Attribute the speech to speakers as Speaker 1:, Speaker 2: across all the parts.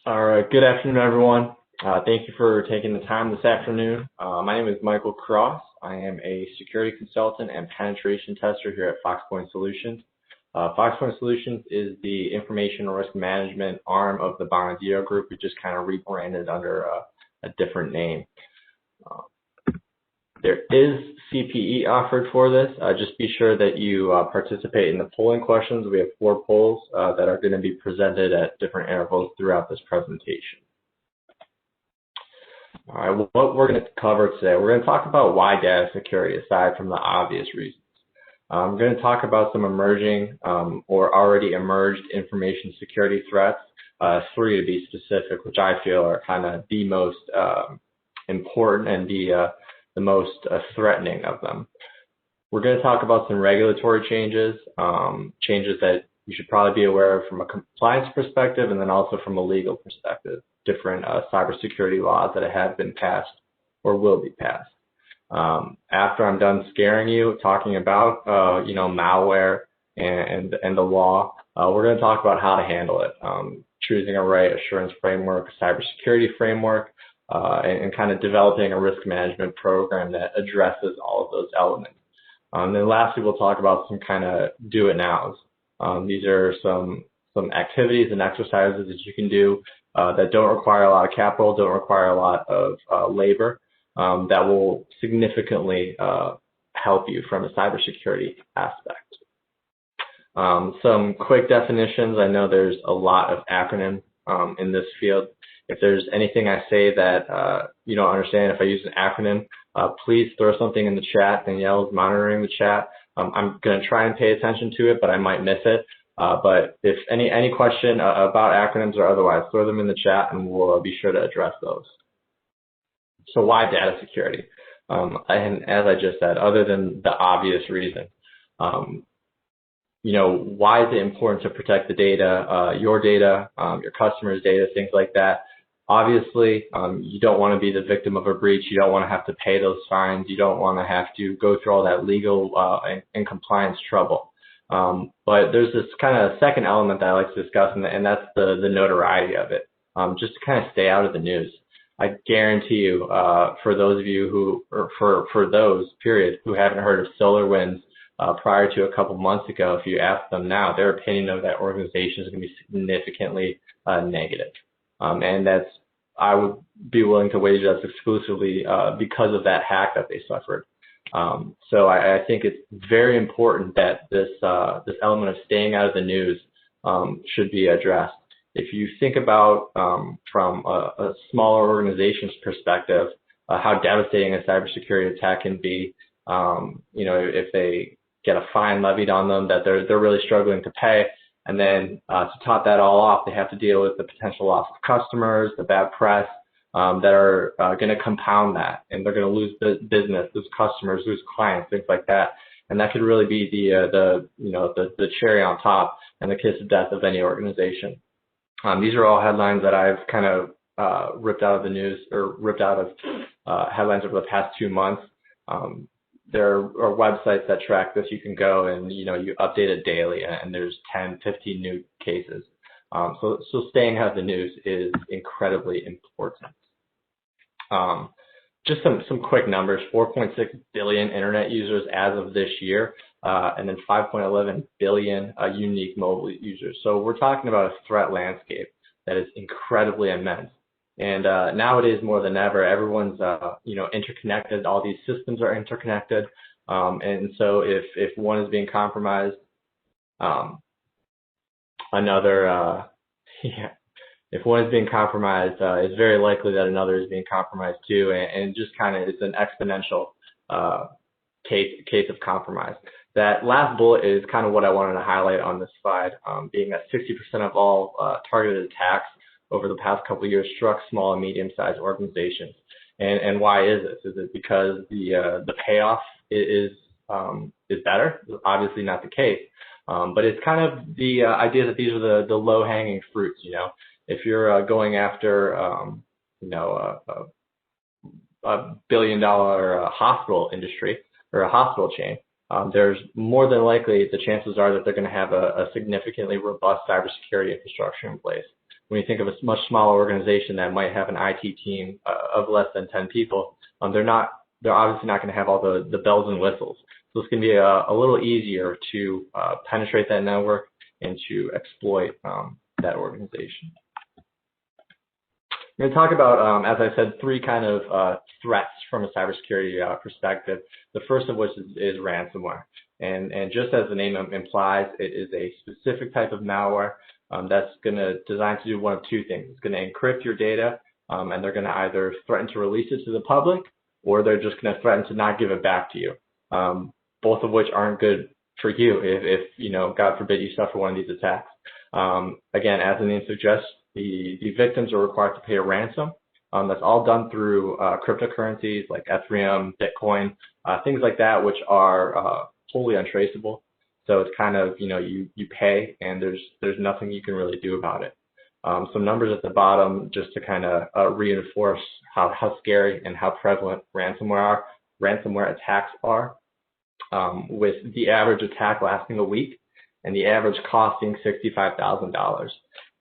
Speaker 1: All right, good afternoon, everyone. Thank you for taking the time this afternoon. My name is Michael Cross. I am a security consultant and penetration tester here at Foxpoint Solutions. Foxpoint Solutions is the information risk management arm of the Bonadio group. We just kind of rebranded under a different name. There is CPE offered for this. Just be sure that you participate in the polling questions. We have 4 polls that are going to be presented at different intervals throughout this presentation. All right, what we're going to cover today, we're going to talk about why data security, aside from the obvious reasons. We're going to talk about some emerging or already emerged information security threats, 3 to be specific, which I feel are kind of the most important and the most threatening of them. We're going to talk about some regulatory changes, changes that you should probably be aware of from a compliance perspective and then also from a legal perspective, different cybersecurity laws that have been passed or will be passed. After I'm done scaring you, talking about malware and the law, we're going to talk about how to handle it, choosing a right assurance framework, a cybersecurity framework, and kind of developing a risk management program that addresses all of those elements. Then lastly, we'll talk about some kind of do-it-nows. These are some activities and exercises that you can do that don't require a lot of capital, don't require a lot of labor, that will significantly help you from a cybersecurity aspect. Some quick definitions. I know there's a lot of acronym in this field. If there's anything I say that you don't understand, if I use an acronym, please throw something in the chat. Danielle is monitoring the chat. I'm going to try and pay attention to it, but I might miss it. But if any question about acronyms or otherwise, throw them in the chat and we'll be sure to address those. So why data security? And as I just said, other than the obvious reason, why is it important to protect the data, your customers' data, things like that? Obviously, you don't want to be the victim of a breach. You don't want to have to pay those fines. You don't want to have to go through all that legal and compliance trouble. But there's this kind of second element that I like to discuss, and that's the notoriety of it, just to kind of stay out of the news. I guarantee you, for those of you for those, who haven't heard of SolarWinds prior to a couple months ago, if you ask them now, their opinion of that organization is going to be significantly negative. And I would be willing to wager that's exclusively because of that hack that they suffered. So I think it's very important that this element of staying out of the news should be addressed. If you think about from a smaller organization's perspective, how devastating a cybersecurity attack can be, if they get a fine levied on them that they're really struggling to pay, and then to top that all off, they have to deal with the potential loss of customers, the bad press that are going to compound that, and they're going to lose the business, lose customers, lose clients, things like that. And that could really be the cherry on top and the kiss of death of any organization. These are all headlines that I've kind of ripped out of the news or ripped out of headlines over the past 2 months. There are websites that track this. You can go and, you update it daily, and there's 10, 15 new cases. So staying out of the news is incredibly important. Just some quick numbers, 4.6 billion internet users as of this year, and then 5.11 billion unique mobile users. So we're talking about a threat landscape that is incredibly immense. And nowadays, more than ever, everyone's interconnected. All these systems are interconnected, and so if one is being compromised, if one is being compromised, it's very likely that another is being compromised too, and just kind of it's an exponential case of compromise. That last bullet is kind of what I wanted to highlight on this slide, being that 60% of all targeted attacks over the past couple of years struck small and medium-sized organizations. And why is this? Is it because the payoff is better? Obviously not the case, but it's kind of the idea that these are the low-hanging fruits. If you're going after a billion-dollar hospital industry or a hospital chain, there's more than likely the chances are that they're going to have a significantly robust cybersecurity infrastructure in place. when you think of a much smaller organization that might have an IT team of less than 10 people, they're obviously not going to have all the bells and whistles. So it's going to be a little easier to penetrate that network and to exploit that organization. We're going to talk about, as I said, three kind of threats from a cybersecurity perspective. The first of which is ransomware. And just as the name implies, it is a specific type of malware that's designed to do one of two things. It's going to encrypt your data, and they're going to either threaten to release it to the public, or they're just going to threaten to not give it back to you. Both of which aren't good for you if God forbid, you suffer one of these attacks. Again, as the name suggests, the victims are required to pay a ransom. That's all done through cryptocurrencies like Ethereum, Bitcoin, things like that, which are wholly untraceable. So it's kind of, you pay and there's nothing you can really do about it. Some numbers at the bottom just to kind of reinforce how scary and how prevalent ransomware attacks are, with the average attack lasting a week and the average costing $65,000.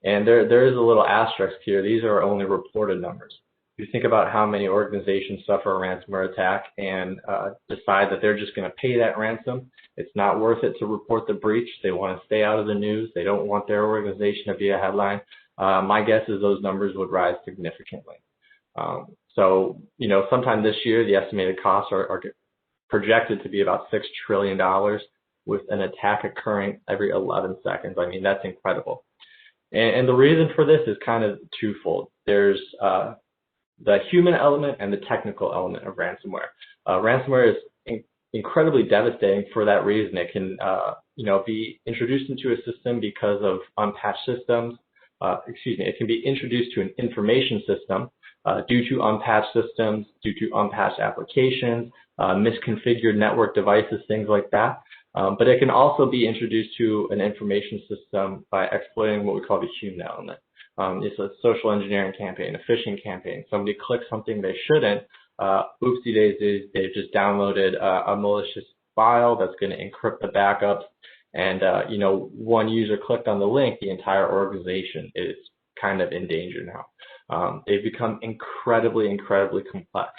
Speaker 1: And there is a little asterisk here. These are only reported numbers. If you think about how many organizations suffer a ransomware attack and decide that they're just going to pay that ransom, it's not worth it to report the breach. They want to stay out of the news. They don't want their organization to be a headline. My guess is those numbers would rise significantly. So, sometime this year, the estimated costs are projected to be about $6 trillion with an attack occurring every 11 seconds. I mean, that's incredible. And the reason for this is kind of twofold. There's the human element and the technical element of ransomware. Ransomware is incredibly devastating for that reason. It can, be introduced into a system because of unpatched systems. It can be introduced to an information system due to unpatched systems, due to unpatched applications, misconfigured network devices, things like that. But it can also be introduced to an information system by exploiting what we call the human element. It's a social engineering campaign, a phishing campaign. Somebody clicks something they shouldn't. Oopsie daisies, they've just downloaded a malicious file that's going to encrypt the backups. And, one user clicked on the link, the entire organization is kind of in danger now. They've become incredibly, incredibly complex.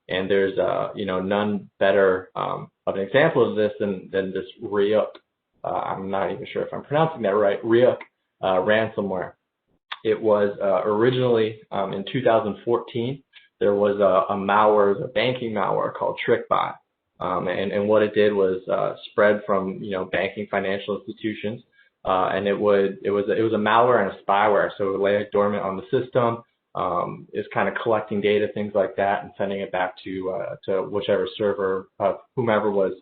Speaker 1: And there's, none better of an example of this than this Ryuk. I'm not even sure if I'm pronouncing that right. Ryuk ransomware. It was originally in 2014. There was a malware, a banking malware called TrickBot, and what it did was spread from banking financial institutions, and it was a malware and a spyware. So it would lay dormant on the system. Is kind of collecting data, things like that, and sending it back to whichever server, whomever was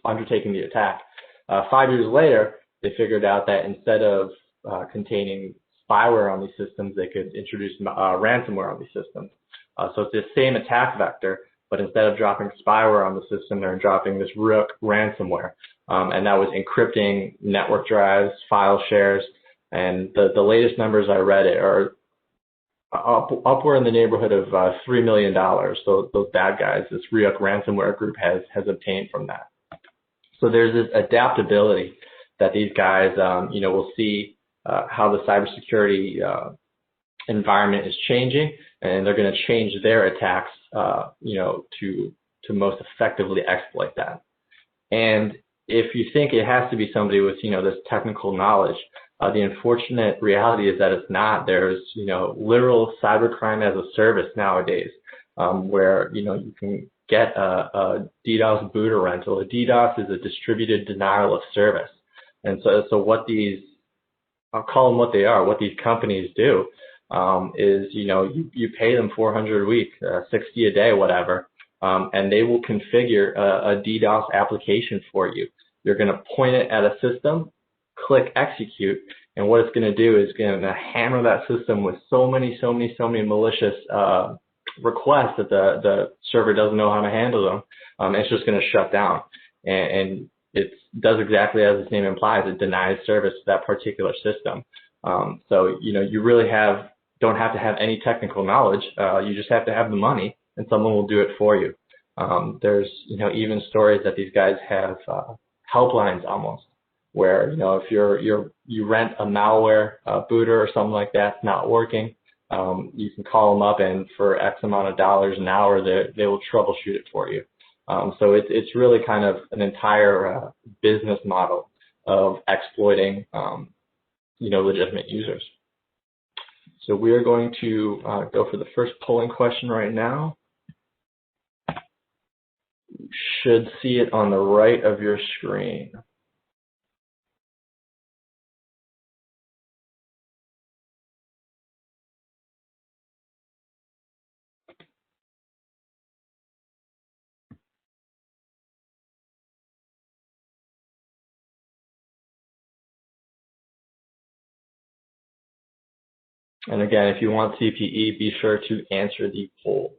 Speaker 1: undertaking the attack. 5 years later, they figured out that instead of containing spyware on these systems, they could introduce ransomware on these systems. So it's the same attack vector, but instead of dropping spyware on the system, they're dropping this Ryuk ransomware, and that was encrypting network drives, file shares. And the latest numbers I read are upward in the neighborhood of $3 million. So those bad guys, this Ryuk ransomware group has obtained from that. So there's this adaptability that these guys, will see how the cybersecurity environment is changing, and they're going to change their attacks, to most effectively exploit that. And if you think it has to be somebody with, this technical knowledge, the unfortunate reality is that it's not. There's, literal cybercrime as a service nowadays, where, you can get a DDoS booter rental. A DDoS is a distributed denial of service. And so what these, I'll call them what they are, what these companies do, is, you pay them $400 a week, $60 a day, whatever, and they will configure a DDoS application for you. You're going to point it at a system, click execute, and what it's going to do is going to hammer that system with so many malicious requests that the server doesn't know how to handle them. It's just going to shut down, and it does exactly as its name implies. It denies service to that particular system. So you really don't have to have any technical knowledge. You just have to have the money, and someone will do it for you. There's even stories that these guys have helplines almost, where, if you rent a malware booter or something like that's not working, you can call them up, and for X amount of dollars an hour, they will troubleshoot it for you. So it's really kind of an entire business model of exploiting, legitimate users. So we are going to go for the first polling question right now. You should see it on the right of your screen. And again, if you want CPE, be sure to answer the polls.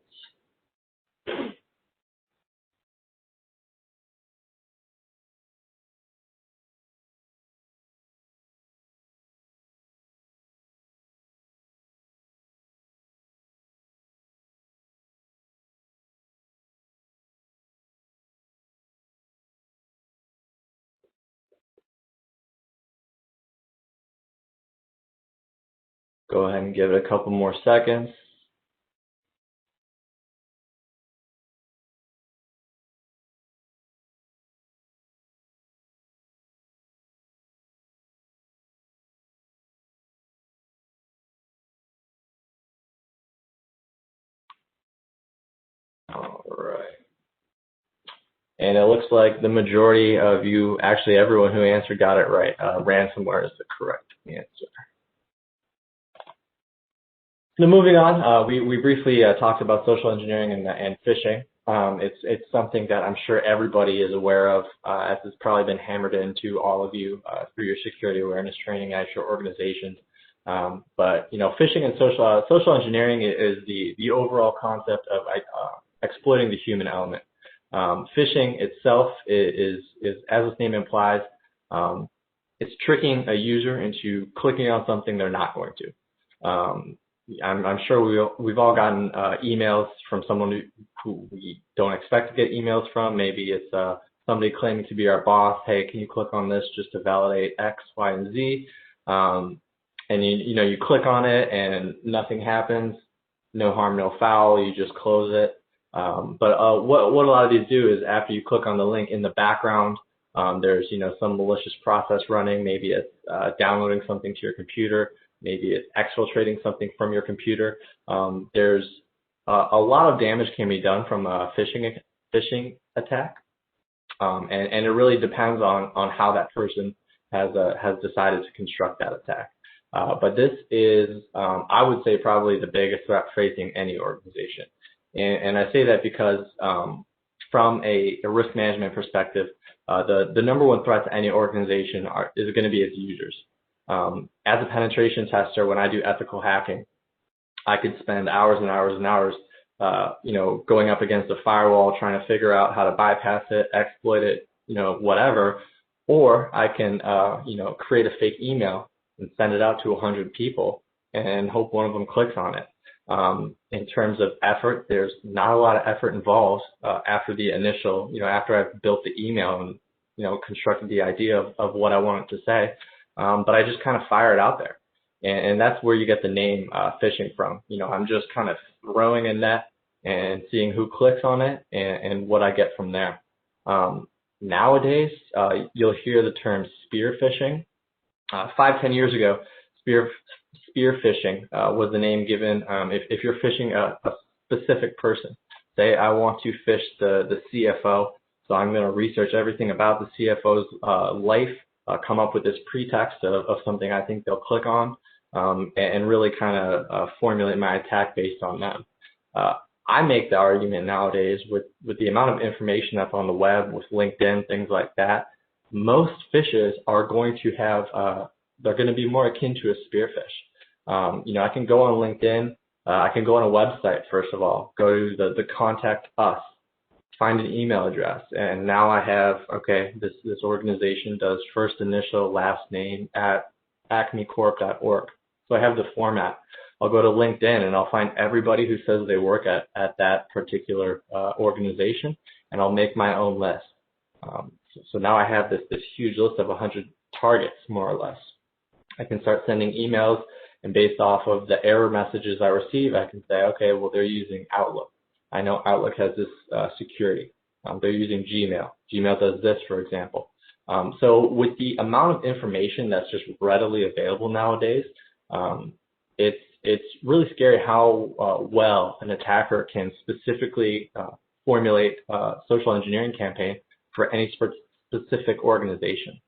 Speaker 1: Go ahead and give it a couple more seconds. All right. And it looks like the majority of you, actually everyone who answered got it right. Ransomware is the correct answer. Now moving on, we briefly talked about social engineering and phishing. It's something that I'm sure everybody is aware of, as it's probably been hammered into all of you through your security awareness training at your organizations. But phishing and social engineering is the overall concept of exploiting the human element. Phishing itself is, as its name implies, it's tricking a user into clicking on something they're not going to. I'm sure we've all gotten emails from someone who we don't expect to get emails from. Maybe it's somebody claiming to be our boss. Hey, can you click on this just to validate X, Y, and Z? And you click on it and nothing happens. No harm, no foul. You just close it. But what a lot of these do is after you click on the link in the background, there's some malicious process running. Maybe it's downloading something to your computer. Maybe it's exfiltrating something from your computer. There's a lot of damage can be done from a phishing attack, and it really depends on how that person has decided to construct that attack. But this is, I would say, probably the biggest threat facing any organization. And I say that because from a risk management perspective, the number one threat to any organization is going to be its users. As a penetration tester, when I do ethical hacking, I could spend hours and hours and hours, going up against a firewall trying to figure out how to bypass it, exploit it, whatever. Or I can, create a fake email and send it out to 100 people and hope one of them clicks on it. In terms of effort, there's not a lot of effort involved after the initial, after I've built the email and, constructed the idea of what I want it to say. But I just kind of fire it out there. And that's where you get the name phishing from. I'm just kind of throwing a net and seeing who clicks on it and what I get from there. Nowadays, you'll hear the term spear phishing. 5-10 years ago, spear phishing was the name given if you're phishing a specific person. Say I want to phish the CFO, so I'm going to research everything about the CFO's life, come up with this pretext of something I think they'll click on, and really kind of formulate my attack based on them. I make the argument nowadays with the amount of information that's on the web, with LinkedIn, things like that, most phishes are going to have, they're going to be more akin to a spear phish. I can go on LinkedIn, I can go on a website, first of all, go to the contact us, find an email address, and now I have, okay, this organization does first initial, last name at acmecorp.org. So I have the format. I'll go to LinkedIn and I'll find everybody who says they work at that particular organization, and I'll make my own list. So now I have this huge list of 100 targets, more or less. I can start sending emails, and based off of the error messages I receive, I can say, okay, well, they're using Outlook. I know Outlook has this security. They're using Gmail. Gmail does this, for example. So with the amount of information that's just readily available nowadays, it's really scary how well an attacker can specifically formulate a social engineering campaign for any specific organization.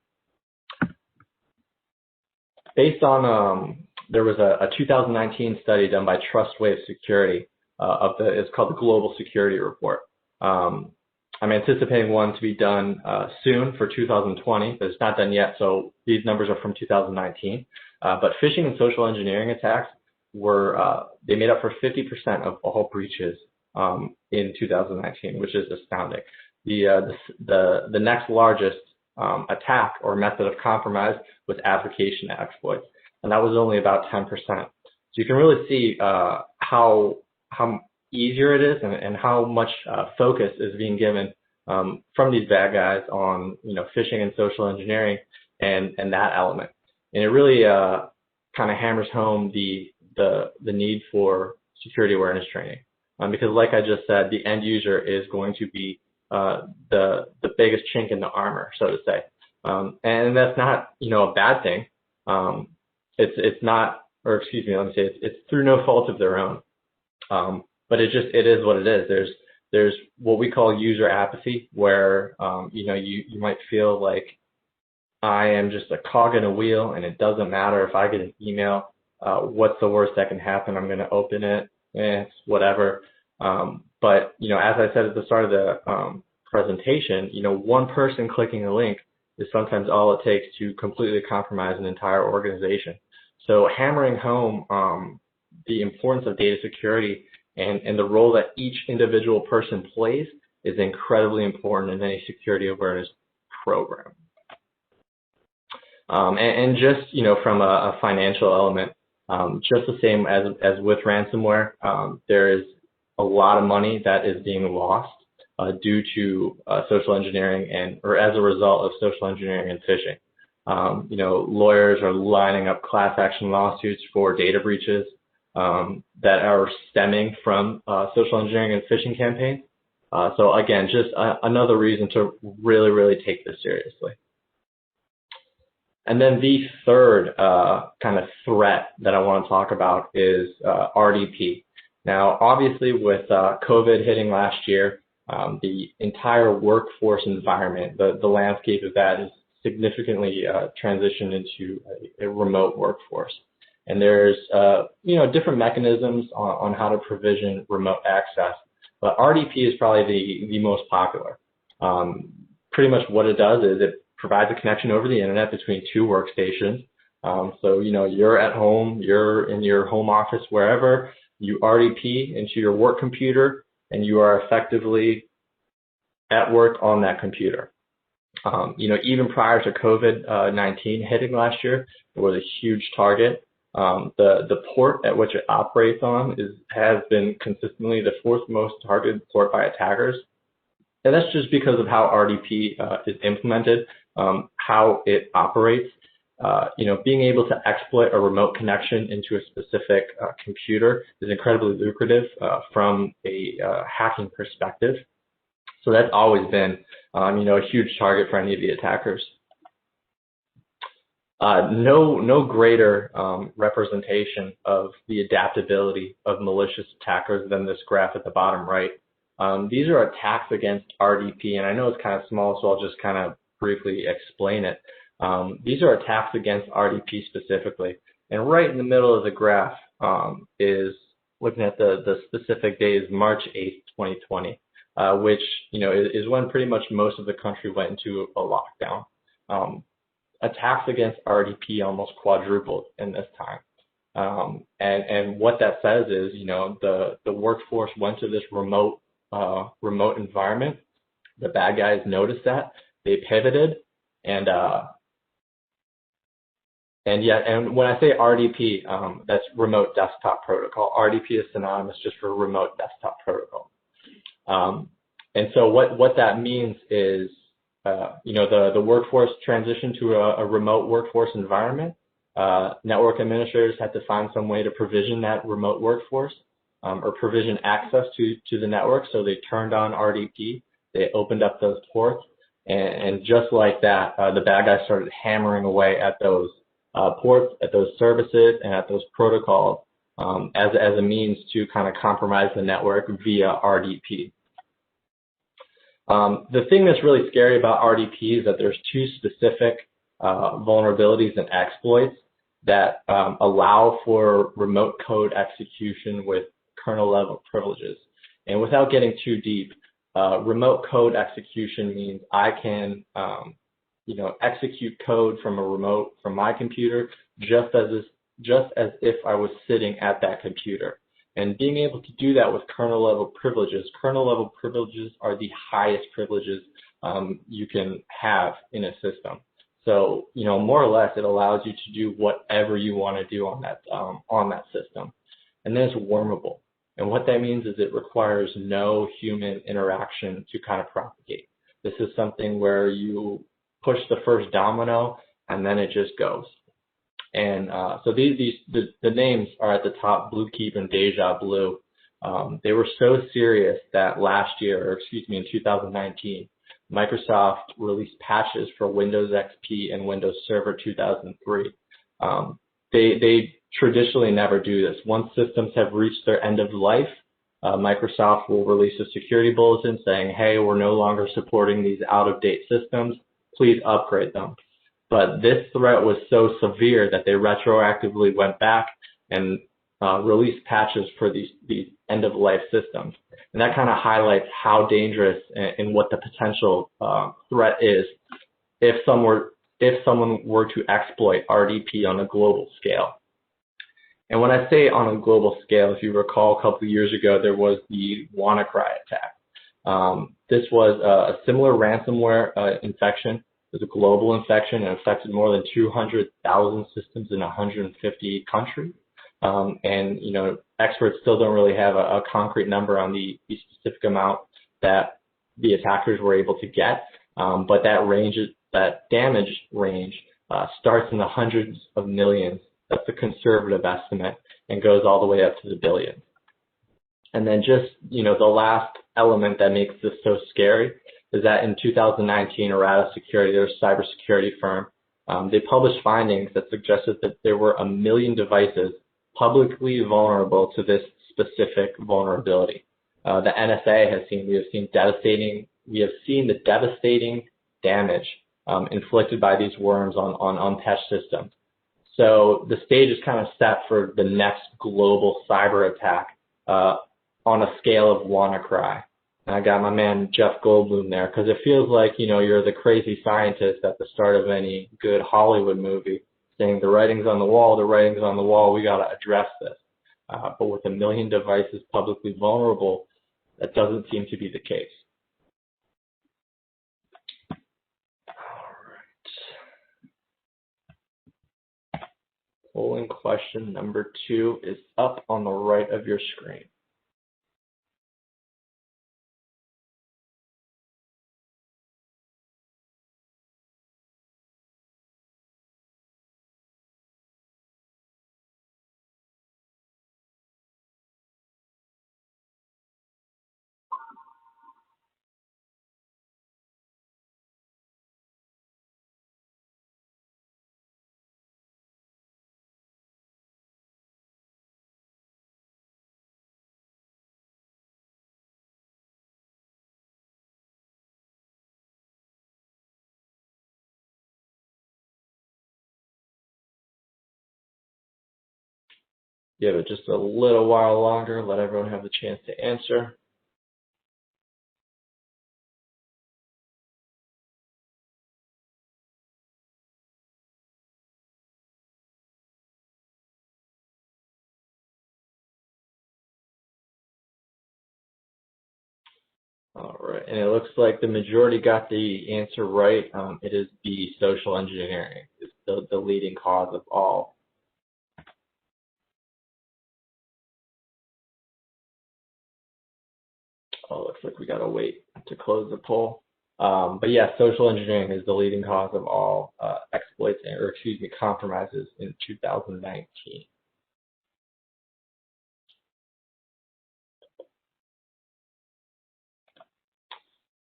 Speaker 1: Based on, there was a 2019 study done by Trustwave Security it's called the Global Security Report. I'm anticipating one to be done soon for 2020, but it's not done yet, so these numbers are from 2019. But phishing and social engineering attacks they made up for 50% of all breaches in 2019, which is astounding. The next largest attack or method of compromise was application exploits, and that was only about 10%. So you can really see how easier it is and how much focus is being given from these bad guys on phishing and social engineering and that element. And it really kind of hammers home the need for security awareness training, because like I just said, the end user is going to be the biggest chink in the armor, so to say, and that's not a bad thing. It's not, or excuse me, let me say it's through no fault of their own. But it is what it is. There's what we call user apathy, where you might feel like I am just a cog in a wheel, and it doesn't matter if I get an email. What's the worst that can happen? I'm going to open it. It's whatever. But as I said at the start of the presentation, one person clicking a link is sometimes all it takes to completely compromise an entire organization. So hammering home the importance of data security and the role that each individual person plays is incredibly important in any security awareness program. And just, from a financial element, just the same as with ransomware, there is a lot of money that is being lost due to social engineering or as a result of social engineering and phishing. Lawyers are lining up class action lawsuits for data breaches that are stemming from social engineering and phishing campaigns. So again, just another reason to really, really take this seriously. And then the third kind of threat that I want to talk about is RDP. Now, obviously, with COVID hitting last year, the entire workforce environment, the landscape of that is significantly transitioned into a remote workforce. And there's different mechanisms on how to provision remote access, but RDP is probably the most popular. Pretty much what it does is it provides a connection over the internet between two workstations. So you're at home, you're in your home office, wherever, you RDP into your work computer, and you are effectively at work on that computer. Even prior to COVID-19 hitting last year, it was a huge target. The port at which it operates on has been consistently the fourth most targeted port by attackers. And that's just because of how RDP is implemented, how it operates. Being able to exploit a remote connection into a specific computer is incredibly lucrative from a hacking perspective. So that's always been, a huge target for any of the attackers. No greater representation of the adaptability of malicious attackers than this graph at the bottom right. These are attacks against RDP, and I know it's kind of small, so I'll just kind of briefly explain it. These are attacks against RDP specifically, and right in the middle of the graph is looking at the specific days, March 8th, 2020, which is when pretty much most of the country went into a lockdown. Attacks against RDP almost quadrupled in this time. And what that says is, the workforce went to this remote environment. The bad guys noticed that, they pivoted, and when I say RDP, that's remote desktop protocol. RDP is synonymous just for remote desktop protocol. And so what that means is the workforce transitioned to a remote workforce environment. Network administrators had to find some way to provision that remote workforce or provision access to the network. So they turned on RDP. They opened up those ports. And just like that, the bad guys started hammering away at those ports, at those services, and at those protocols as a means to kind of compromise the network via RDP. The thing that's really scary about RDP is that there's two specific vulnerabilities and exploits that allow for remote code execution with kernel-level privileges. And without getting too deep, remote code execution means I can, execute code from my computer just as if I was sitting at that computer. And being able to do that with kernel-level privileges are the highest privileges you can have in a system. So, more or less, it allows you to do whatever you want to do on that system. And then it's wormable. And what that means is it requires no human interaction to kind of propagate. This is something where you push the first domino and then it just goes. And so the names are at the top, Bluekeep and Deja Blue. They were so serious that in 2019, Microsoft released patches for Windows XP and Windows Server 2003. They traditionally never do this. Once systems have reached their end of life, Microsoft will release a security bulletin saying, hey, we're no longer supporting these out-of-date systems. Please upgrade them. But this threat was so severe that they retroactively went back and released patches for these end-of-life systems. And that kind of highlights how dangerous and what the potential threat is if someone were to exploit RDP on a global scale. And when I say on a global scale, if you recall, a couple of years ago, there was the Wannacry attack. This was a similar ransomware infection. It was a global infection and affected more than 200,000 systems in 150 countries. And experts still don't really have a concrete number on the specific amount that the attackers were able to get. But that damage range starts in the hundreds of millions. That's a conservative estimate and goes all the way up to the billions. And then just, the last element that makes this so scary is that in 2019, Ransomware Security, their cybersecurity firm, they published findings that suggested that there were 1 million devices publicly vulnerable to this specific vulnerability. The NSA has seen, we have seen the devastating damage inflicted by these worms on untouched systems. So the stage is kind of set for the next global cyber attack on a scale of Wannacry. And I got my man Jeff Goldblum there because it feels like, you're the crazy scientist at the start of any good Hollywood movie saying the writing's on the wall, we got to address this. But with 1 million devices publicly vulnerable, that doesn't seem to be the case. Polling question number 2 is up on the right of your screen. Give it just a little while longer, let everyone have the chance to answer. All right, and it looks like the majority got the answer right. It is B, social engineering. It's the leading cause of all. Oh, looks like we gotta wait to close the poll. But yeah, social engineering is the leading cause of all exploits, or excuse me, compromises in 2019.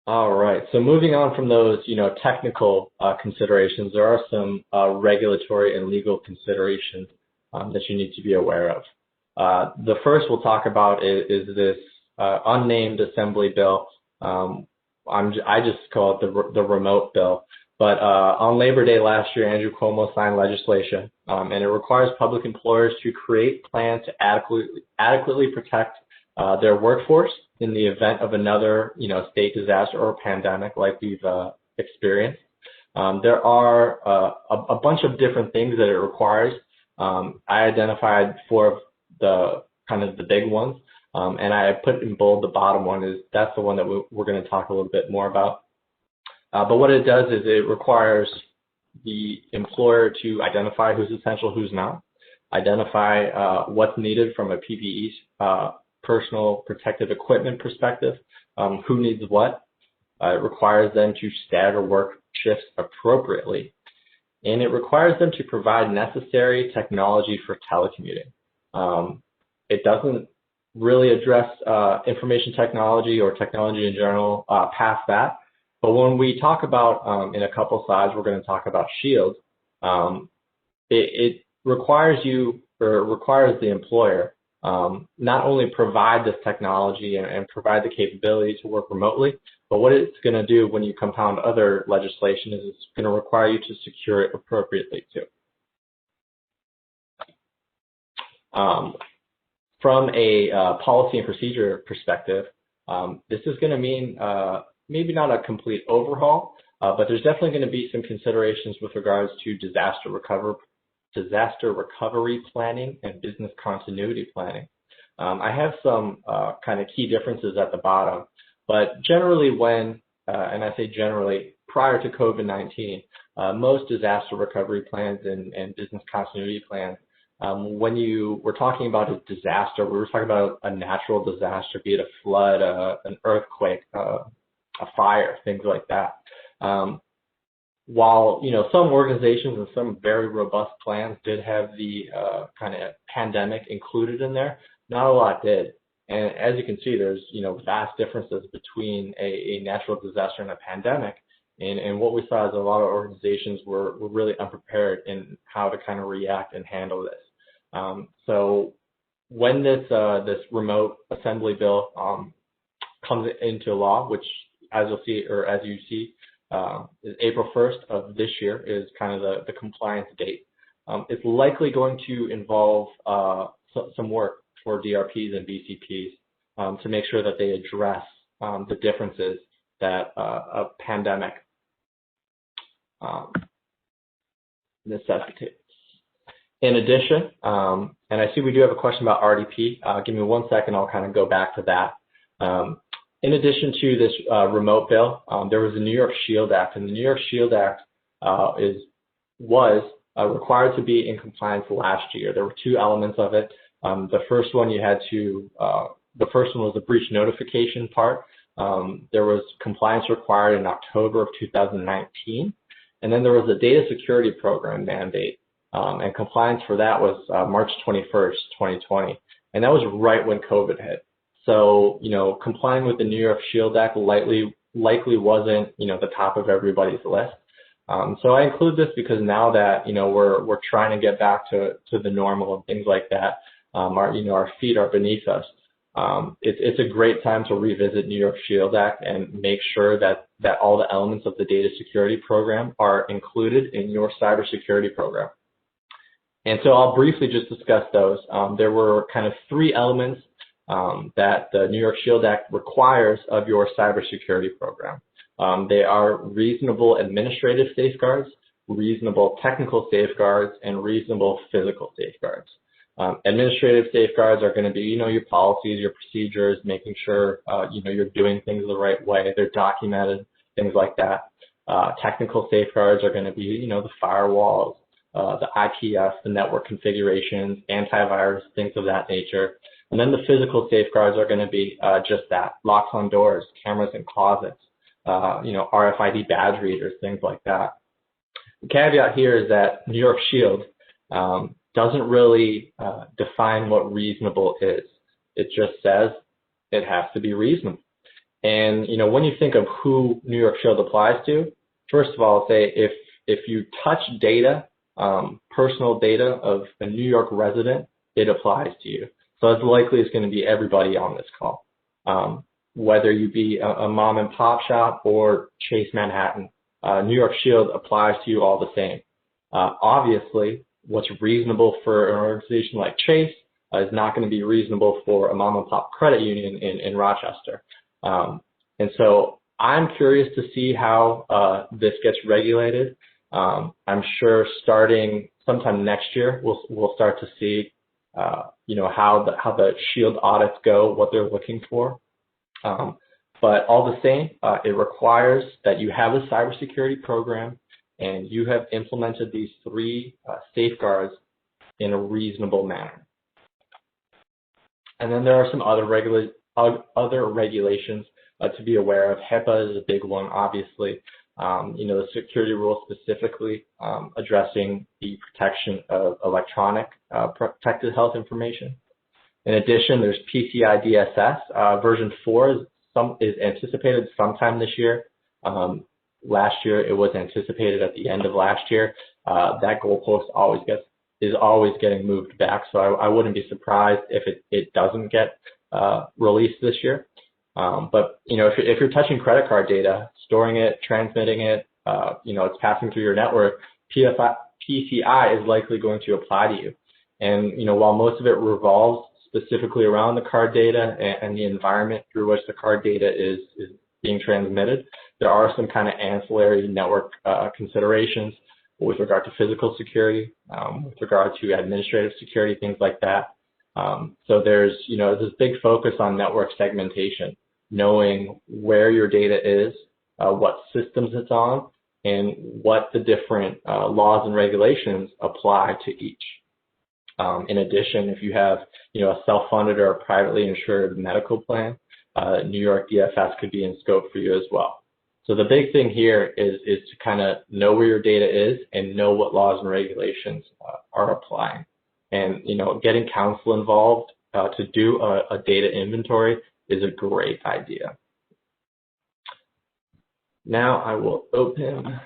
Speaker 1: All right, so moving on from those, technical considerations, there are some regulatory and legal considerations that you need to be aware of. The first we'll talk about is this unnamed assembly bill. I just call it the remote bill. But on Labor Day last year, Andrew Cuomo signed legislation, and it requires public employers to create plans to adequately protect their workforce in the event of another, state disaster or pandemic like we've experienced. There are a bunch of different things that it requires. I identified four of the kind of the big ones, and I put in bold the bottom one. That's the one that we're going to talk a little bit more about. But what it does is it requires the employer to identify who's essential, who's not, identify what's needed from a PPE, personal protective equipment perspective, who needs what. It requires them to stagger work shifts appropriately, and it requires them to provide necessary technology for telecommuting. It doesn't really address information technology or technology in general past that, but when we talk about, in a couple slides, we're going to talk about Shield. It requires you, or requires the employer, not only provide this technology and provide the capability to work remotely, but what it's going to do when you compound other legislation is it's going to require you to secure it appropriately too. From a policy and procedure perspective, this is going to mean maybe not a complete overhaul, but there's definitely going to be some considerations with regards to disaster recovery planning and business continuity planning. I have some kind of key differences at the bottom, but generally when, and I say generally, prior to COVID-19, most disaster recovery plans and business continuity plans, when you were talking about a disaster, we were talking about a natural disaster, be it a flood, an earthquake, a fire, things like that. While, some organizations and some very robust plans did have the kind of pandemic included in there, not a lot did. And as you can see, there's, vast differences between a natural disaster and a pandemic. And what we saw is a lot of organizations were really unprepared in how to kind of react and handle this. So when this remote assembly bill comes into law, which as you'll see, or as you see, is April 1st of this year is kind of the compliance date. It's likely going to involve some work for DRPs and BCPs to make sure that they address the differences that a pandemic necessitates. In addition, and I see we do have a question about RDP. Give me 1 second, I'll kind of go back to that. In addition to this remote bill, there was the New York Shield Act, and the New York Shield Act was required to be in compliance last year. There were two elements of it. The first one was the breach notification part. There was compliance required in October of 2019, and then there was a data security program mandate, and compliance for that was March 21st, 2020, and that was right when COVID hit. So, complying with the New York Shield Act likely wasn't, the top of everybody's list. So I include this because now that, we're trying to get back to the normal and things like that, our feet are beneath us. It's a great time to revisit New York Shield Act and make sure that all the elements of the data security program are included in your cybersecurity program. And so I'll briefly just discuss those. There were kind of three elements that the New York Shield Act requires of your cybersecurity program. They are reasonable administrative safeguards, reasonable technical safeguards, and reasonable physical safeguards. Administrative safeguards are going to be, your policies, your procedures, making sure, you're doing things the right way, they're documented, things like that. Technical safeguards are going to be, the firewalls, the IPS, the network configurations, antivirus, things of that nature. And then the physical safeguards are going to be just that, locks on doors, cameras in closets, RFID badge readers, things like that. The caveat here is that New York Shield doesn't really define what reasonable is. It just says it has to be reasonable. And when you think of who New York Shield applies to, first of all, say if you touch data, personal data of a New York resident, it applies to you. So as likely it's going to be everybody on this call, whether you be a mom and pop shop or Chase Manhattan. New York Shield applies to you all the same. Obviously, what's reasonable for an organization like Chase is not going to be reasonable for a mom and pop credit union in Rochester. And so I'm curious to see how this gets regulated. I'm sure starting sometime next year, we'll start to see, how the Shield audits go, what they're looking for. But all the same, it requires that you have a cybersecurity program and you have implemented these 3 safeguards in a reasonable manner. And then there are some other regulations to be aware of. HIPAA is a big one, obviously. The security rules specifically addressing the protection of electronic protected health information. In addition, there's PCI DSS. Version 4 is anticipated sometime this year. Last year, it was anticipated at the end of last year. That goalpost is always getting moved back, so I wouldn't be surprised if it doesn't get released this year. But if you're touching credit card data, storing it, transmitting it, it's passing through your network, PCI is likely going to apply to you. And while most of it revolves specifically around the card data and the environment through which the card data is being transmitted, there are some kind of ancillary network considerations with regard to physical security, with regard to administrative security, things like that. So there's this big focus on network segmentation, knowing where your data is, what systems it's on, and what the different laws and regulations apply to each. In addition, if you have a self-funded or a privately insured medical plan, New York DFS could be in scope for you as well. So the big thing here is to kind of know where your data is and know what laws and regulations are applying. And getting counsel involved to do a data inventory is a great idea. Now I will open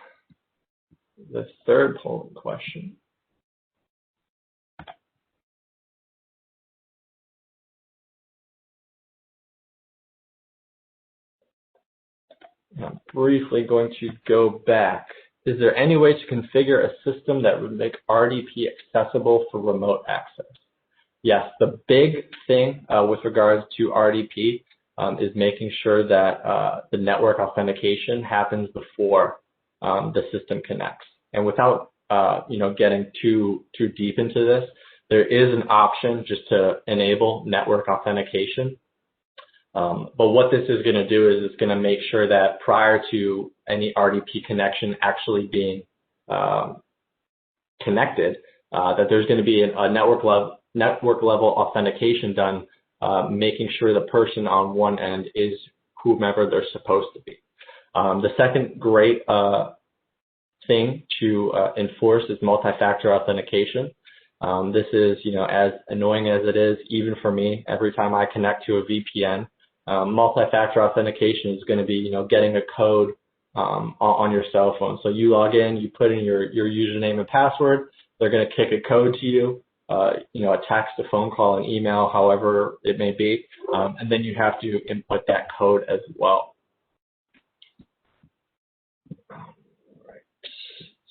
Speaker 1: the third polling question. I'm briefly going to go back. Is there any way to configure a system that would make RDP accessible for remote access? Yes, the big thing with regards to RDP is making sure that the network authentication happens before the system connects. And without getting too deep into this, there is an option just to enable network authentication. But what this is going to do is it's going to make sure that prior to any RDP connection actually being connected, that there's going to be a network level authentication done, making sure the person on one end is whomever they're supposed to be. The second great thing to enforce is multi-factor authentication. This is, as annoying as it is, even for me, every time I connect to a VPN, multi-factor authentication is going to be, getting a code on your cell phone. So you log in, you put in your username and password, they're going to kick a code to you, a text, a phone call, an email, however it may be, and then you have to input that code as well.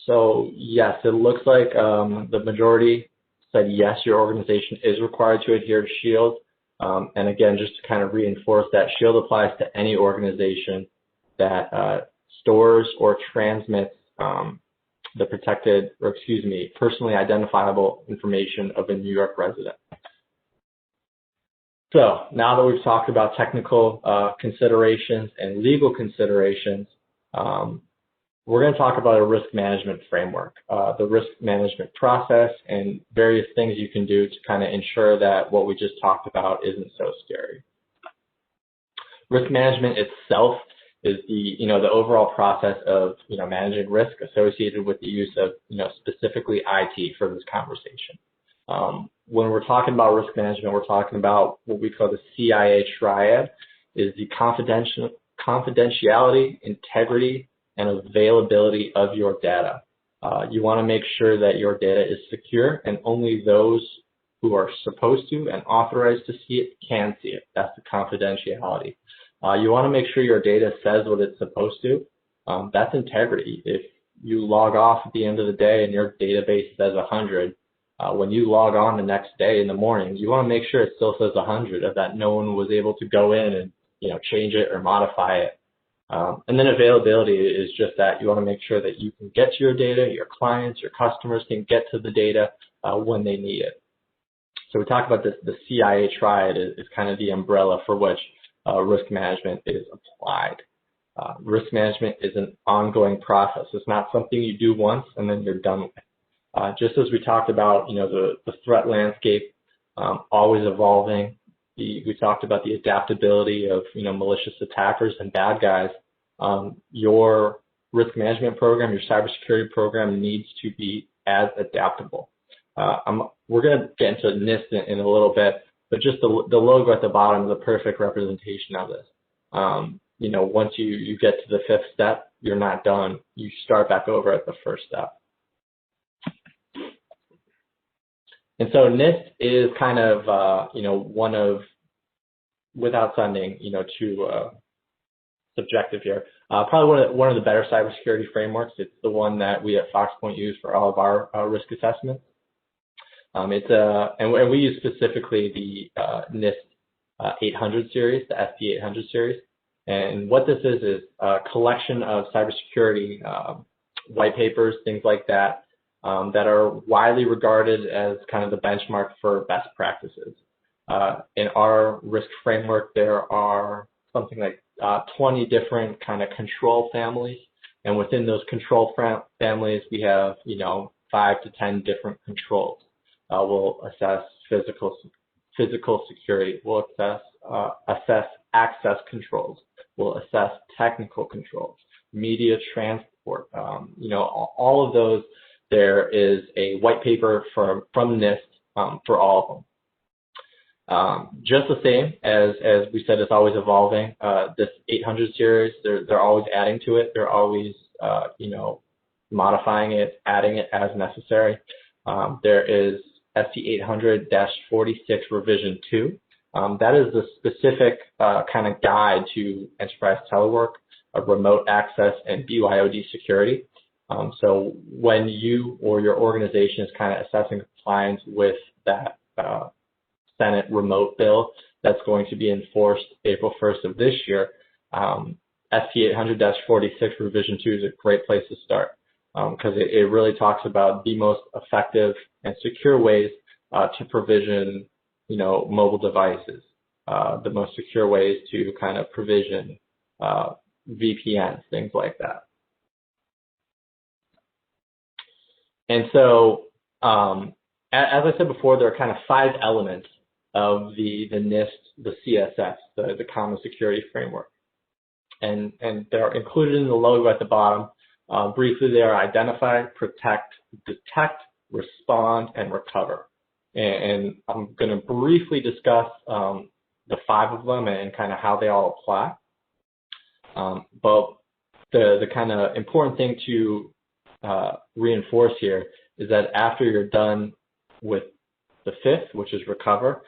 Speaker 1: So yes, it looks like the majority said yes, your organization is required to adhere to SHIELD. And again, just to kind of reinforce that, SHIELD applies to any organization that stores or transmits the protected, or excuse me, personally identifiable information of a New York resident. So now that we've talked about technical considerations and legal considerations, we're going to talk about a risk management framework, the risk management process, and various things you can do to kind of ensure that what we just talked about isn't so scary. Risk management itself is the overall process of managing risk associated with the use of specifically IT for this conversation. When we're talking about risk management, we're talking about what we call the CIA triad, is the confidentiality, integrity, and availability of your data. You want to make sure that your data is secure and only those who are supposed to and authorized to see it can see it. That's the confidentiality. You want to make sure your data says what it's supposed to. That's integrity. If you log off at the end of the day and your database says 100, when you log on the next day in the morning, you want to make sure it still says 100, or that no one was able to go in and change it or modify it. And then availability is just that. You want to make sure that you can get to your data, your clients, your customers can get to the data when they need it. So we talk about this, the CIA triad is kind of the umbrella for which risk management is applied. Risk management is an ongoing process. It's not something you do once and then you're done with. Just as we talked about, the threat landscape always evolving. We talked about the adaptability of, malicious attackers and bad guys. Your risk management program, your cybersecurity program needs to be as adaptable. We're going to get into NIST in a little bit, but just the logo at the bottom is a perfect representation of this. Once you get to the 5th step, you're not done. You start back over at the 1st step. And so NIST is kind of, one of, without sounding, too subjective here, probably one of the better cybersecurity frameworks. It's the one that we at FoxPoint use for all of our risk assessments. And we use specifically the NIST 800 series, the SP 800 series. And what this is a collection of cybersecurity white papers, things like that, that are widely regarded as kind of the benchmark for best practices. In our risk framework, there are something like 20 different kind of control families. And within those control families, we have, 5 to 10 different controls. We'll assess physical security. We'll assess access controls. We'll assess technical controls, media transport. All of those. There is a white paper from NIST for all of them. Just the same as we said, it's always evolving. This 800 series, they're always adding to it. They're always modifying it, adding it as necessary. There is ST 800-46 revision 2. That is the specific kind of guide to enterprise telework, remote access, and BYOD security. So when you or your organization is kind of assessing compliance with that Senate remote bill that's going to be enforced April 1st of this year, ST 800-46 revision 2 is a great place to start because it really talks about the most effective and secure ways to provision, mobile devices, the most secure ways to kind of provision VPNs, things like that. And so, as I said before, there are kind of 5 elements of the NIST, the CSS, the Common Security Framework. And they're included in the logo at the bottom. Briefly, they are identify, protect, detect, respond, and recover. And I'm going to briefly discuss the 5 of them and kind of how they all apply. But the kind of important thing to reinforce here is that after you're done with the 5th, which is recover,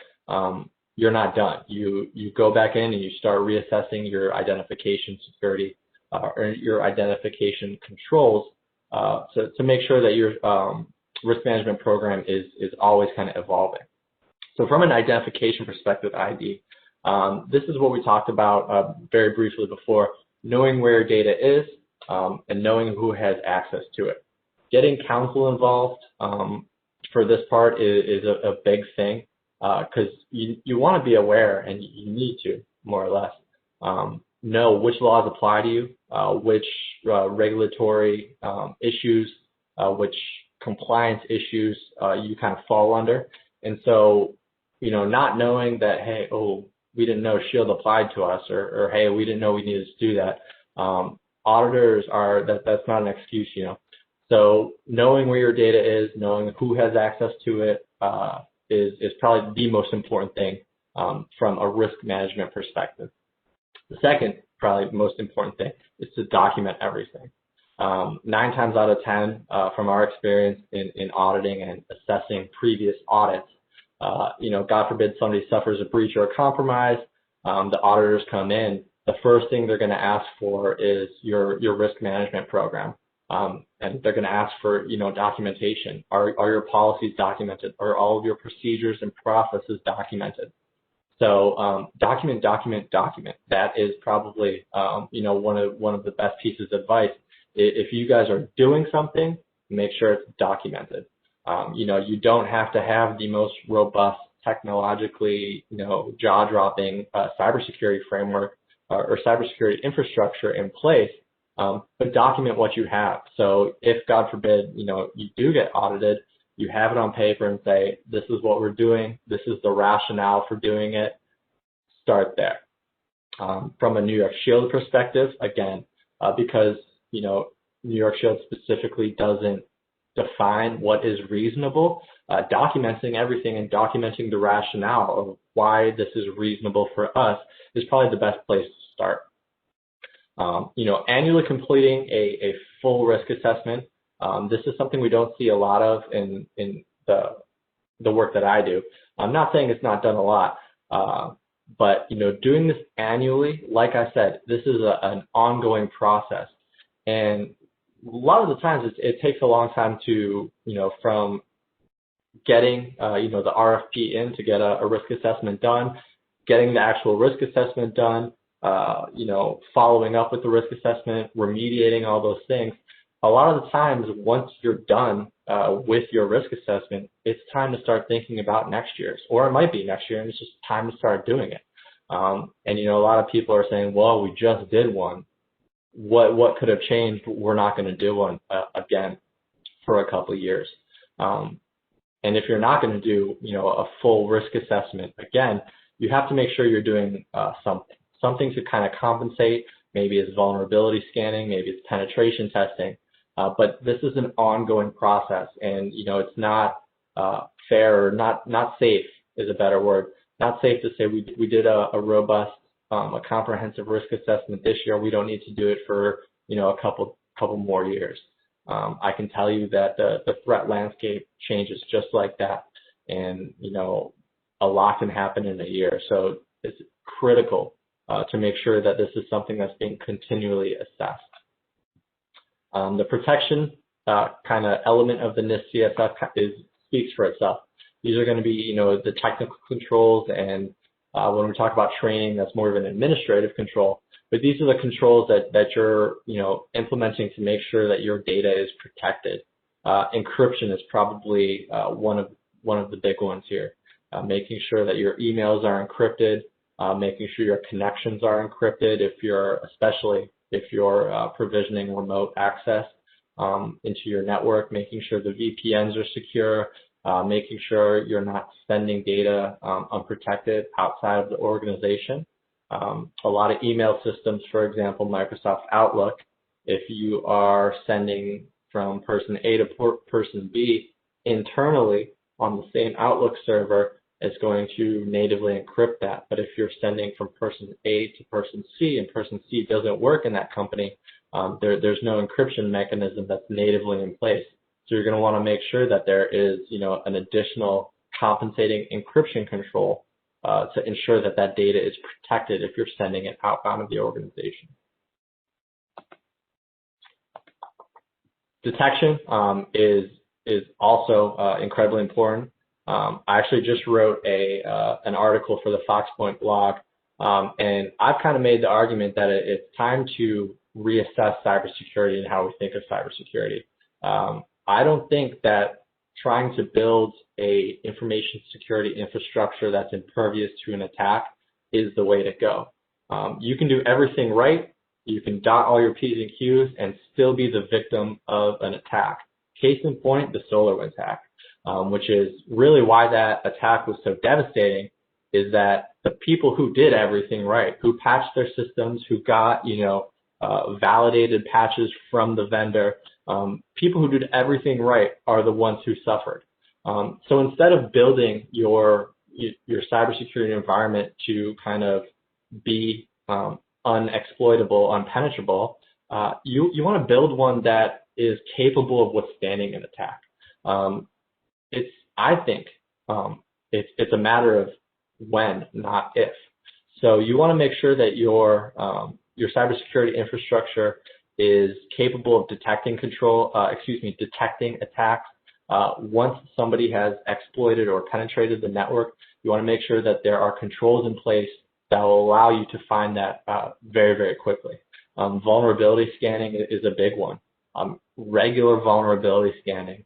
Speaker 1: you're not done. You go back in and you start reassessing your identification security or your identification controls to make sure that your risk management program is always kind of evolving. So from an identification perspective, ID, this is what we talked about very briefly before, knowing where your data is and knowing who has access to it. Getting counsel involved for this part is a big thing because you want to be aware, and you need to, more or less, know which laws apply to you, which regulatory issues, which compliance issues you kind of fall under. And so, not knowing that, hey, we didn't know SHIELD applied to us, or hey, we didn't know we needed to do that. Auditors are, that's not an excuse, you know. So knowing where your data is, knowing who has access to it, is probably the most important thing from a risk management perspective. The second, probably most important thing, is to document everything. 9 times out of 10, from our experience in auditing and assessing previous audits, you know, God forbid somebody suffers a breach or a compromise, the auditors come in, the first thing they're going to ask for is your risk management program. And they're going to ask for, you know, documentation. Are your policies documented? Are all of your procedures and processes documented? So document. That is probably, you know, one of the best pieces of advice. If you guys are doing something, make sure it's documented. You know, you don't have to have the most robust, technologically, you know, jaw-dropping cybersecurity framework or cybersecurity infrastructure in place, but document what you have. So if, God forbid, you know, you do get audited, you have it on paper and say, this is what we're doing, this is the rationale for doing it, start there. From a New York Shield perspective, again, because, you know, New York Shield specifically doesn't define what is reasonable, documenting everything and documenting the rationale of why this is reasonable for us is probably the best place to start. You know, annually completing a full risk assessment. This is something we don't see a lot of in the work that I do. I'm not saying it's not done a lot, but, you know, doing this annually, like I said, this is an ongoing process. And a lot of the times it takes a long time to, you know, from getting, you know, the RFP in to get a risk assessment done, getting the actual risk assessment done, you know, following up with the risk assessment, remediating all those things. A lot of the times, once you're done with your risk assessment, it's time to start thinking about next year's, or it might be next year, and it's just time to start doing it. And, you know, a lot of people are saying, well, we just did one. What could have changed? We're not going to do one again for a couple of years. And if you're not going to do, you know, a full risk assessment again, you have to make sure you're doing something to kind of compensate. Maybe it's vulnerability scanning, maybe it's penetration testing. But this is an ongoing process, and, you know, it's not fair or not safe is a better word. Not safe to say we did a robust, a comprehensive risk assessment this year. We don't need to do it for, you know, a couple more years. I can tell you that the threat landscape changes just like that, and, you know, a lot can happen in a year. So it's critical to make sure that this is something that's being continually assessed. The protection kind of element of the NIST CSF speaks for itself. These are going to be, you know, the technical controls, and when we talk about training, that's more of an administrative control. But these are the controls that you're, you know, implementing to make sure that your data is protected. Encryption is probably one of the big ones here. Making sure that your emails are encrypted, making sure your connections are encrypted especially if you're provisioning remote access into your network, making sure the VPNs are secure, making sure you're not sending data unprotected outside of the organization. A lot of email systems, for example, Microsoft Outlook, if you are sending from person A to person B internally on the same Outlook server, it's going to natively encrypt that. But if you're sending from person A to person C and person C doesn't work in that company, there's no encryption mechanism that's natively in place. So you're going to want to make sure that there is, you know, an additional compensating encryption control to ensure that that data is protected if you're sending it outbound of the organization. Detection is also incredibly important. I actually just wrote an article for the FoxPoint blog, and I've kind of made the argument that it's time to reassess cybersecurity and how we think of cybersecurity. I don't think that trying to build a information security infrastructure that's impervious to an attack is the way to go. You can do everything right, you can dot all your P's and Q's and still be the victim of an attack. Case in point, the SolarWinds hack, which is really why that attack was so devastating, is that the people who did everything right, who patched their systems, who got, you know, validated patches from the vendor. People who did everything right are the ones who suffered. So instead of building your cybersecurity environment to kind of be unexploitable, unpenetrable, you want to build one that is capable of withstanding an attack. I think it's a matter of when, not if. So you want to make sure that your cybersecurity infrastructure is capable of detecting attacks. Once somebody has exploited or penetrated the network, you want to make sure that there are controls in place that will allow you to find that very, very quickly. Vulnerability scanning is a big one. Regular vulnerability scanning,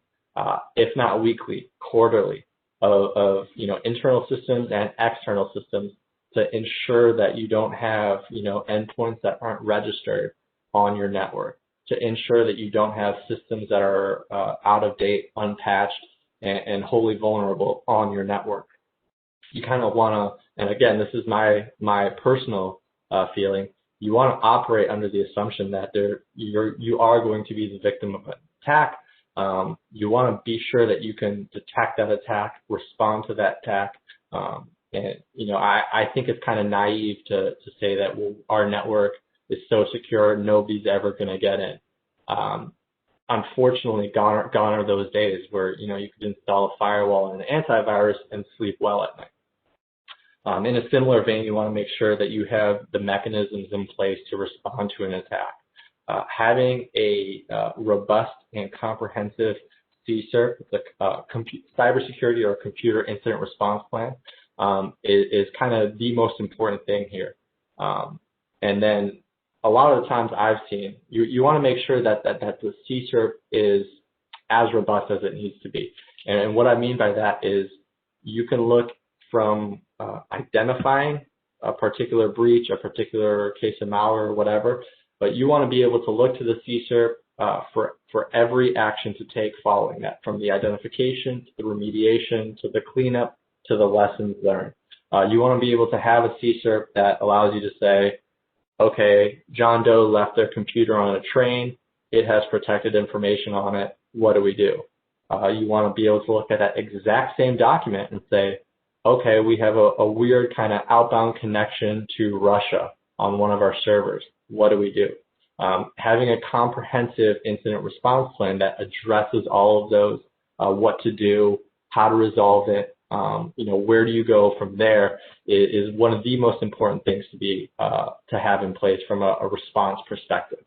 Speaker 1: if not weekly, quarterly, of internal systems and external systems to ensure that you don't have endpoints that aren't registered on your network, to ensure that you don't have systems that are out of date, unpatched, and wholly vulnerable on your network. You kind of want to, and again, this is my personal feeling, you want to operate under the assumption that you are going to be the victim of an attack. You want to be sure that you can detect that attack, respond to that attack. And I think it's kind of naive to say that, well, our network is so secure, nobody's ever going to get in. Unfortunately, gone are those days where you could install a firewall and an antivirus and sleep well at night. In a similar vein, you want to make sure that you have the mechanisms in place to respond to an attack. Having a robust and comprehensive CSIRP, cybersecurity or computer incident response plan, is kind of the most important thing here. And then a lot of the times I've seen, you want to make sure that the CSIRP is as robust as it needs to be. And what I mean by that is you can look from identifying a particular breach, a particular case of malware or whatever, but you want to be able to look to the CSIRP for every action to take following that, from the identification to the remediation to the cleanup to the lessons learned. You want to be able to have a CSIRP that allows you to say, okay, John Doe left their computer on a train. It has protected information on it. What do we do? You want to be able to look at that exact same document and say, okay, we have a weird kind of outbound connection to Russia on one of our servers. What do we do? Having a comprehensive incident response plan that addresses all of those, what to do, how to resolve it, where do you go from there is one of the most important things to have in place from a response perspective.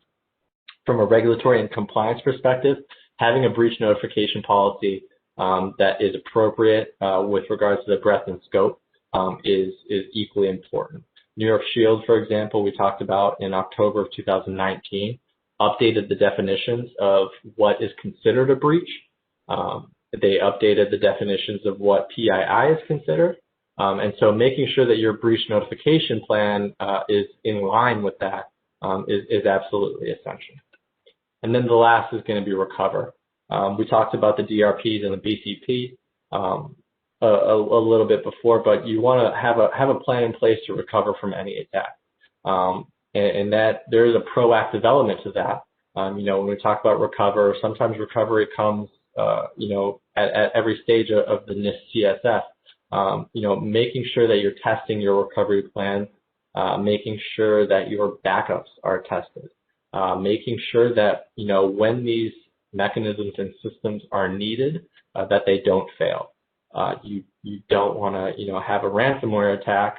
Speaker 1: From a regulatory and compliance perspective, having a breach notification policy that is appropriate with regards to the breadth and scope is equally important. New York Shield, for example, we talked about in October of 2019, updated the definitions of what is considered a breach. They updated the definitions of what PII is considered. And so making sure that your breach notification plan is in line with that is absolutely essential. And then the last is going to be recover. We talked about the DRPs and the BCP a little bit before, but you want to have a plan in place to recover from any attack. And that there is a proactive element to that. When we talk about recover, sometimes recovery comes at every stage of the NIST CSF, making sure that you're testing your recovery plan, making sure that your backups are tested, making sure that, when these mechanisms and systems are needed, that they don't fail. You don't want to, have a ransomware attack,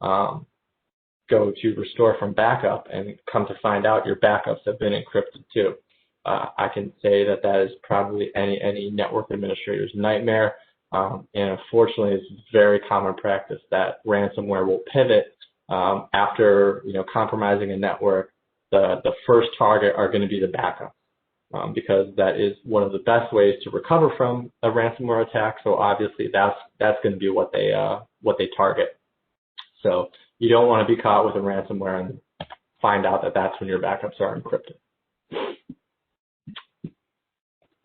Speaker 1: go to restore from backup and come to find out your backups have been encrypted too. I can say that is probably any network administrator's nightmare, and unfortunately, it's very common practice that ransomware will pivot after compromising a network. The first target are going to be the backup, because that is one of the best ways to recover from a ransomware attack. So obviously, that's going to be what they target. So you don't want to be caught with a ransomware and find out that that's when your backups are encrypted.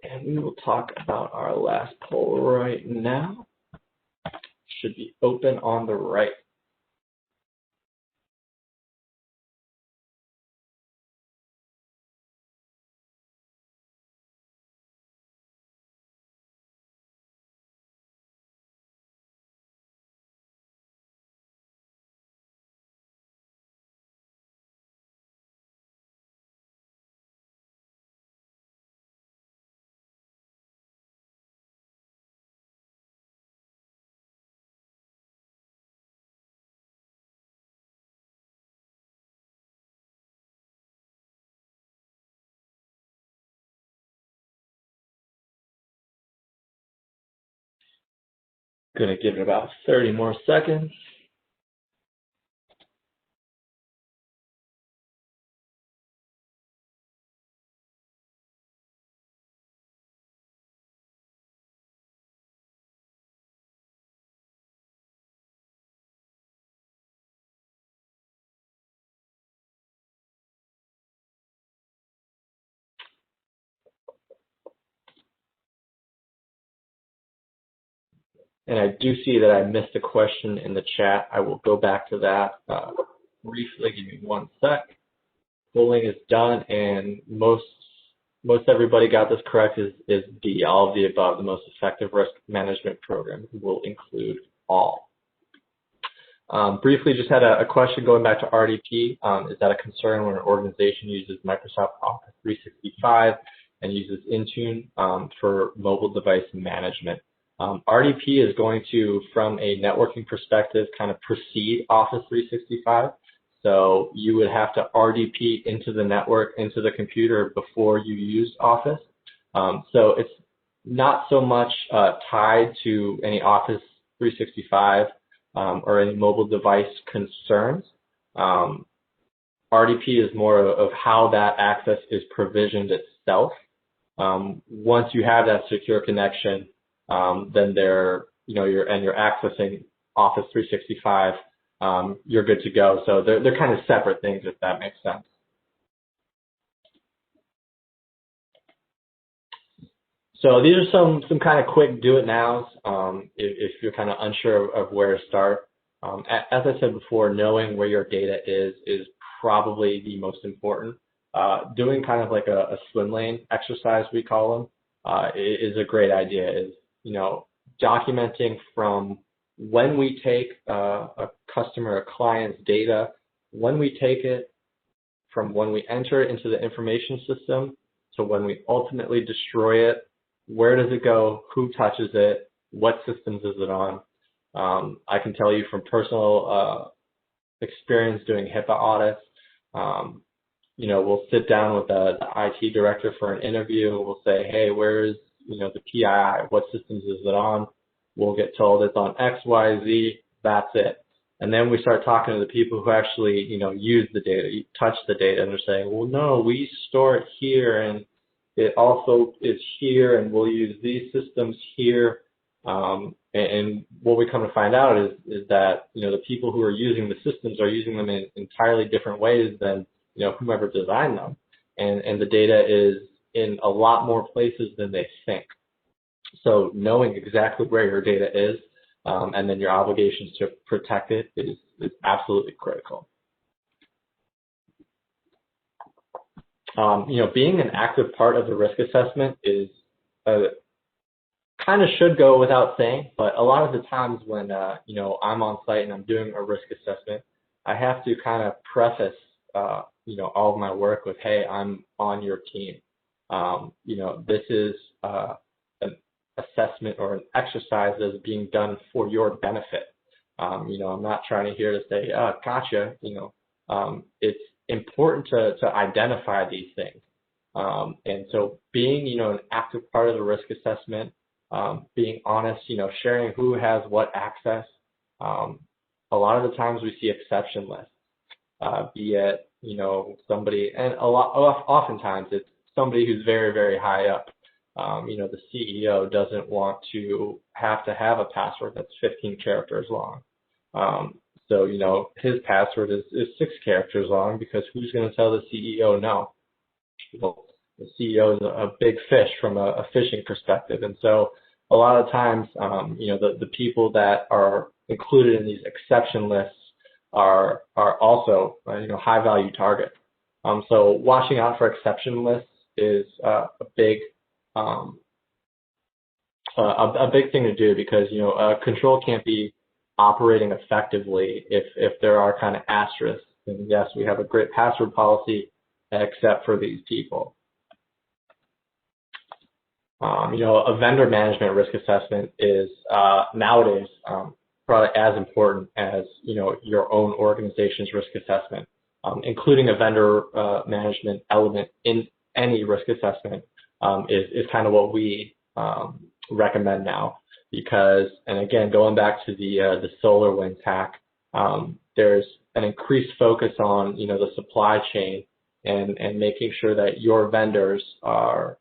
Speaker 1: And we will talk about our last poll right now. Should be open on the right. Gonna give it about 30 more seconds. And I do see that I missed a question in the chat. I will go back to that briefly. Give me one sec. Polling is done, and most everybody got this correct. Is D, all of the above. The most effective risk management program will include all. Briefly, just had a question going back to RDP. Is that a concern when an organization uses Microsoft Office 365 and uses Intune for mobile device management? RDP is going to, from a networking perspective, kind of precede Office 365. So you would have to RDP into the network, into the computer before you use Office. So it's not so much tied to any Office 365 or any mobile device concerns. RDP is more of how that access is provisioned itself. Once you have that secure connection, then you're accessing Office 365, you're good to go. So they're kind of separate things, if that makes sense. So these are some kind of quick do-it-nows if you're kind of unsure of where to start. As I said before, knowing where your data is probably the most important. Doing kind of like a swim lane exercise, we call them, is a great idea. Is documenting from when we take a customer, a client's data, when we take it, from when we enter it into the information system to when we ultimately destroy it. Where does it go? Who touches it? What systems is it on? I can tell you from personal experience doing HIPAA audits. We'll sit down with the IT director for an interview. We'll say, hey, where is the PII? What systems is it on? We'll get told it's on X, Y, Z. That's it. And then we start talking to the people who actually, use the data, touch the data, and they're saying, well, no, we store it here, and it also is here, and we'll use these systems here. And what we come to find out is that, the people who are using the systems are using them in entirely different ways than, whomever designed them. And the data is in a lot more places than they think. So knowing exactly where your data is, and then your obligations to protect it is absolutely critical. Being an active part of the risk assessment is kind of should go without saying, but a lot of the times when I'm on site and I'm doing a risk assessment, I have to kind of preface all of my work with, hey, I'm on your team. This is an assessment or an exercise that is being done for your benefit. I'm not trying to here to say, gotcha. It's important to identify these things. And so being, an active part of the risk assessment, being honest, sharing who has what access. A lot of the times we see exception lists, be it, somebody, and oftentimes it's somebody who's very, very high up. The CEO doesn't want to have a password that's 15 characters long. So, his password is 6 characters long, because who's going to tell the CEO no? Well, the CEO is a big fish from a fishing perspective. And so a lot of times, the people that are included in these exception lists are also, high value targets. So watching out for exception lists is a big thing to do, because, control can't be operating effectively if there are kind of asterisks. And yes, we have a great password policy, except for these people. A vendor management risk assessment is nowadays probably as important as your own organization's risk assessment. Including a vendor management element in any risk assessment is kind of what we recommend now. because, and again, going back to the SolarWinds hack, there's an increased focus on, the supply chain and making sure that your vendors are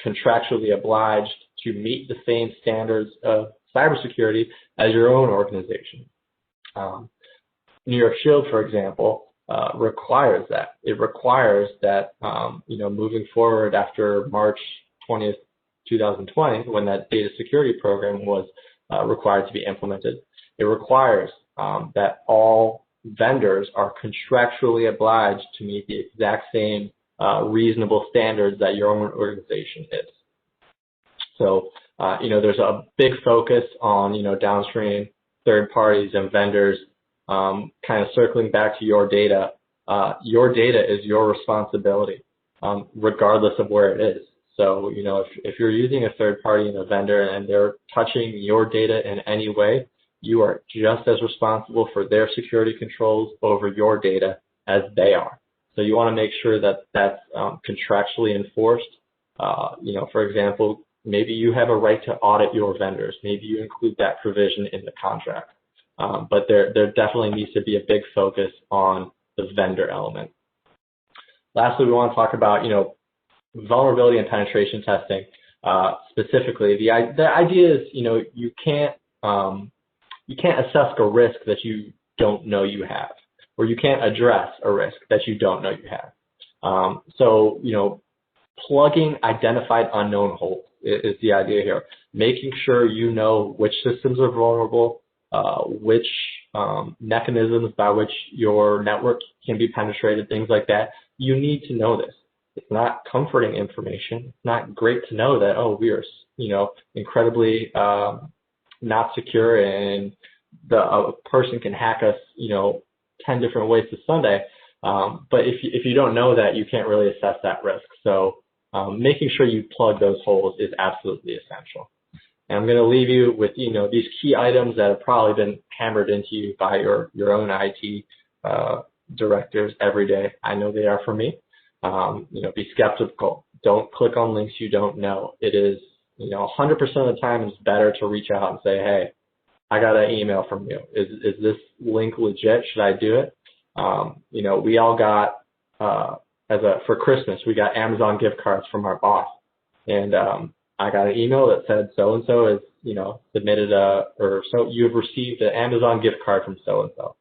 Speaker 1: contractually obliged to meet the same standards of cybersecurity as your own organization. New York Shield, for example, requires that. It requires that, moving forward after March 20th, 2020, when that data security program was required to be implemented, it requires that all vendors are contractually obliged to meet the exact same reasonable standards that your own organization is. So, there's a big focus on, downstream third parties and vendors, kind of circling back to your data. Your data is your responsibility, regardless of where it is. So, if you're using a third party and a vendor and they're touching your data in any way, you are just as responsible for their security controls over your data as they are. So you want to make sure that that's contractually enforced. For example, maybe you have a right to audit your vendors. Maybe you include that provision in the contract. But there definitely needs to be a big focus on the vendor element. Lastly, we want to talk about, vulnerability and penetration testing. Specifically, the idea is, you can't assess a risk that you don't know you have, or you can't address a risk that you don't know you have. So, plugging identified unknown holes is the idea here. Making sure you know which systems are vulnerable, which mechanisms by which your network can be penetrated, things like that. You need to know this. It's not comforting information. It's not great to know that, oh, we are, incredibly not secure and a person can hack us, 10 different ways to Sunday. But if you don't know that, you can't really assess that risk. So making sure you plug those holes is absolutely essential. And I'm going to leave you with, these key items that have probably been hammered into you by your own IT directors every day. I know they are for me. Be skeptical. Don't click on links you don't know. It is, 100% of the time it's better to reach out and say, hey, I got an email from you. Is this link legit? Should I do it? We all got, for Christmas, we got Amazon gift cards from our boss. And I got an email that said so-and-so has, submitted you have received an Amazon gift card from so-and-so.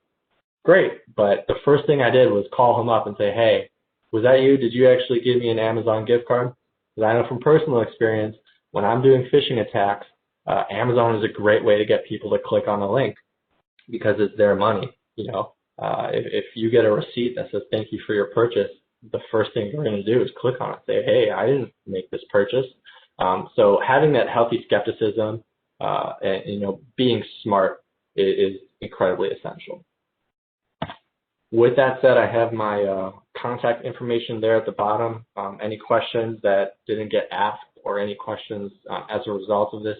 Speaker 1: Great. But the first thing I did was call him up and say, hey, was that you? Did you actually give me an Amazon gift card? Because I know from personal experience, when I'm doing phishing attacks, Amazon is a great way to get people to click on a link because it's their money. If you get a receipt that says thank you for your purchase, the first thing we're going to do is click on it, say, hey, I didn't make this purchase. So having that healthy skepticism and being smart is incredibly essential. With that said, I have my contact information there at the bottom. Any questions that didn't get asked or any questions as a result of this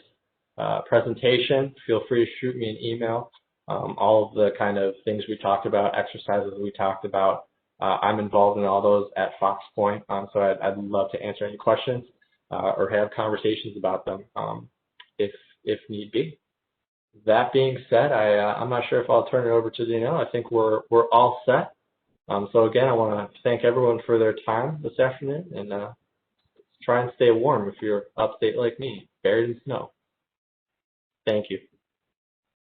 Speaker 1: presentation, feel free to shoot me an email. All of the kind of things we talked about, exercises we talked about, I'm involved in all those at FoxPoint, so I'd love to answer any questions or have conversations about them if need be. That being said, I'm not sure if I'll turn it over to Danielle. I think we're all set. So again, I want to thank everyone for their time this afternoon, and try and stay warm if you're upstate like me, buried in snow. Thank you.